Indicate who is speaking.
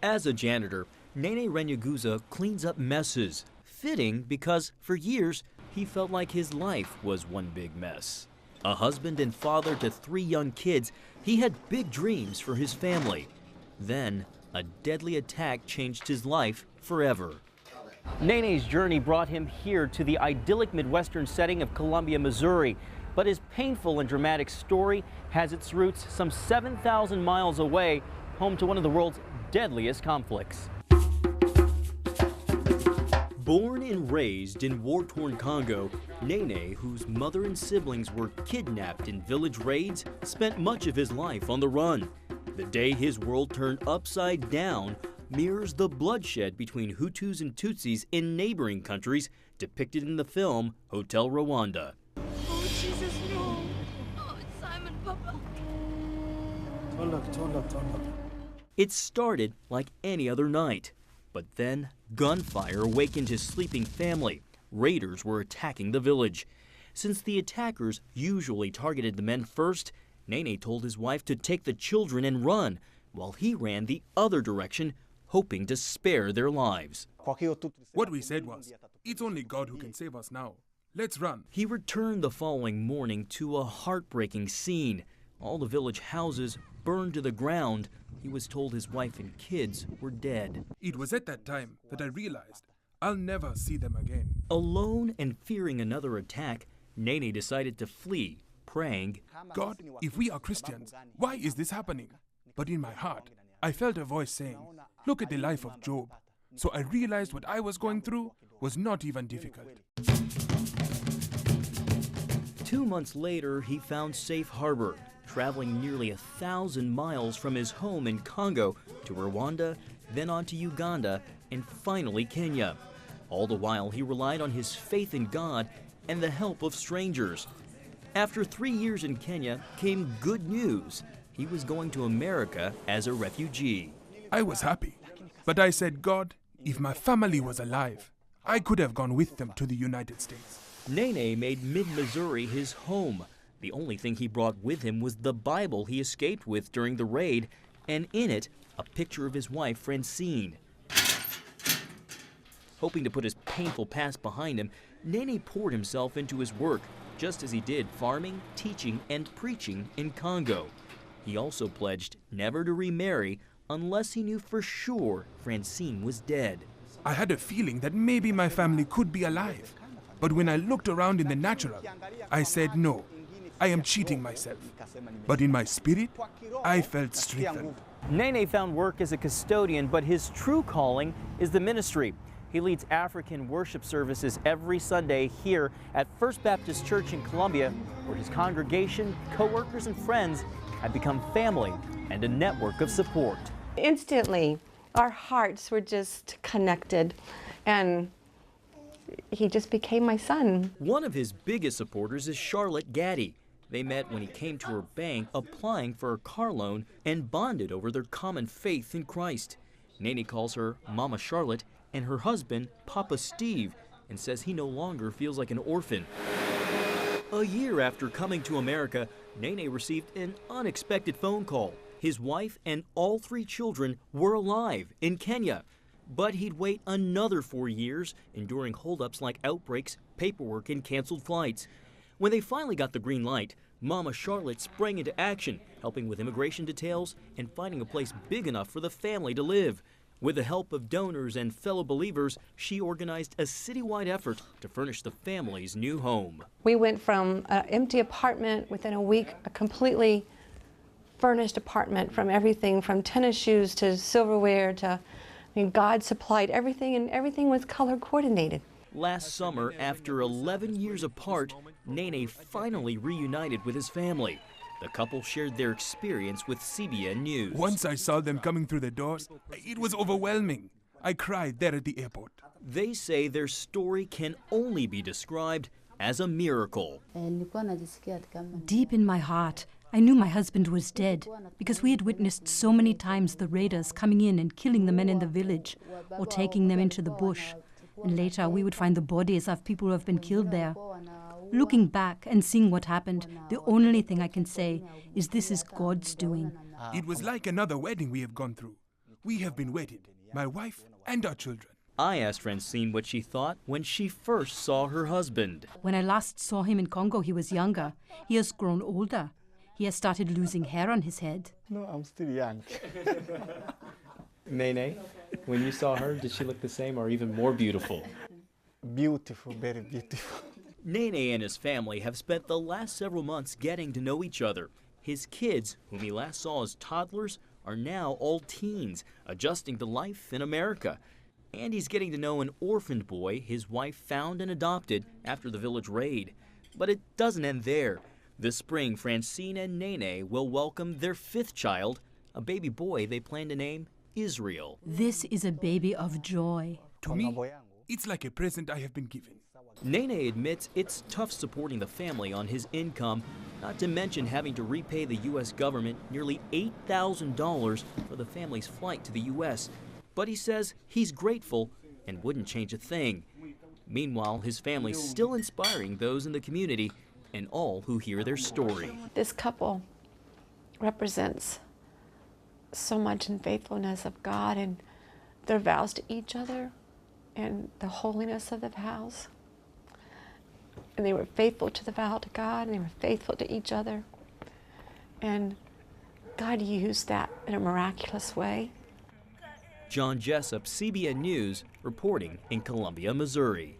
Speaker 1: As a janitor, Nene Renyaguza cleans up messes. Fitting because, for years, he felt like his life was one big mess. A husband and father to 3 young kids, he had big dreams for his family. Then, a deadly attack changed his life forever. Nene's journey brought him here to the idyllic Midwestern setting of Columbia, Missouri. But his painful and dramatic story has its roots some 7,000 miles away, home to one of the world's deadliest conflicts. Born and raised in war-torn Congo, Nene, whose mother and siblings were kidnapped in village raids, spent much of his life on the run. The day his world turned upside down mirrors the bloodshed between Hutus and Tutsis in neighboring countries depicted in the film Hotel Rwanda.
Speaker 2: Oh, Jesus, no. Oh, it's Simon, Papa.
Speaker 1: It started like any other night. But then, gunfire awakened his sleeping family. Raiders were attacking the village. Since the attackers usually targeted the men first, Nene told his wife to take the children and run, while he ran the other direction, hoping to spare their lives.
Speaker 3: What we said was, it's only God who can save us now. Let's run.
Speaker 1: He returned the following morning to a heartbreaking scene. All the village houses burned to the ground. He was told his wife and kids were dead.
Speaker 3: It was at that time that I realized I'll never see them again.
Speaker 1: Alone and fearing another attack, Nene decided to flee, praying,
Speaker 3: God, if we are Christians, why is this happening? But in my heart, I felt a voice saying, look at the life of Job. So I realized what I was going through was not even difficult.
Speaker 1: 2 months later, he found safe harbor, traveling nearly 1,000 miles from his home in Congo to Rwanda, then on to Uganda, and finally Kenya. All the while, he relied on his faith in God and the help of strangers. After 3 years in Kenya came good news. He was going to America as a refugee.
Speaker 3: I was happy, but I said, God, if my family was alive, I could have gone with them to the United States.
Speaker 1: Nene made mid-Missouri his home. The only thing he brought with him was the Bible he escaped with during the raid, and in it, a picture of his wife, Francine. Hoping to put his painful past behind him, Nene poured himself into his work, just as he did farming, teaching, and preaching in Congo. He also pledged never to remarry unless he knew for sure Francine was dead.
Speaker 3: I had a feeling that maybe my family could be alive. But when I looked around in the natural, I said, no, I am cheating myself. But in my spirit, I felt strengthened.
Speaker 1: Nene found work as a custodian, but his true calling is the ministry. He leads African worship services every Sunday here at First Baptist Church in Columbia, where his congregation, co-workers, and friends have become family and a network of support.
Speaker 4: Instantly, our hearts were just connected, and he just became my son.
Speaker 1: One of his biggest supporters is Charlotte Gaddy. They met when he came to her bank applying for a car loan and bonded over their common faith in Christ. Nene calls her Mama Charlotte and her husband Papa Steve, and says he no longer feels like an orphan. A year after coming to America, Nene received an unexpected phone call. His wife and all 3 children were alive in Kenya. But he'd wait another 4 years, enduring holdups like outbreaks, paperwork, and canceled flights. When they finally got the green light, Mama Charlotte sprang into action, helping with immigration details and finding a place big enough for the family to live. With the help of donors and fellow believers, she organized a citywide effort to furnish the family's new home.
Speaker 4: We went from an empty apartment within a week, a completely furnished apartment, from everything from tennis shoes to silverware to, God supplied everything, and everything was color coordinated.
Speaker 1: Last summer, after 11 years apart, Nene finally reunited with his family. The couple shared their experience with CBN News.
Speaker 3: Once I saw them coming through the doors, it was overwhelming. I cried there at the airport.
Speaker 1: They say their story can only be described as a miracle.
Speaker 5: Deep in my heart, I knew my husband was dead because we had witnessed so many times the raiders coming in and killing the men in the village or taking them into the bush. And later we would find the bodies of people who have been killed there. Looking back and seeing what happened, the only thing I can say is this is God's doing.
Speaker 3: It was like another wedding we have gone through. We have been wedded, my wife and our children.
Speaker 1: I asked Francine what she thought when she first saw her husband.
Speaker 5: When I last saw him in Congo, he was younger. He has grown older. He has started losing hair on his head.
Speaker 6: No, I'm still young.
Speaker 1: Nene, when you saw her, did she look the same or even more beautiful?
Speaker 6: Beautiful, very beautiful.
Speaker 1: Nene and his family have spent the last several months getting to know each other. His kids, whom he last saw as toddlers, are now all teens, adjusting to life in America. And he's getting to know an orphaned boy his wife found and adopted after the village raid. But it doesn't end there. This spring, Francine and Nene will welcome their 5th child, a baby boy they plan to name Israel.
Speaker 5: This is a baby of joy.
Speaker 3: To me, it's like a present I have been given.
Speaker 1: Nene admits it's tough supporting the family on his income, not to mention having to repay the U.S. government nearly $8,000 for the family's flight to the U.S. But he says he's grateful and wouldn't change a thing. Meanwhile, his family's still inspiring those in the community and all who hear their story.
Speaker 4: This couple represents so much in faithfulness of God and their vows to each other and the holiness of the vows. And they were faithful to the vow to God, and they were faithful to each other. And God used that in a miraculous way.
Speaker 1: John Jessup, CBN News, reporting in Columbia, Missouri.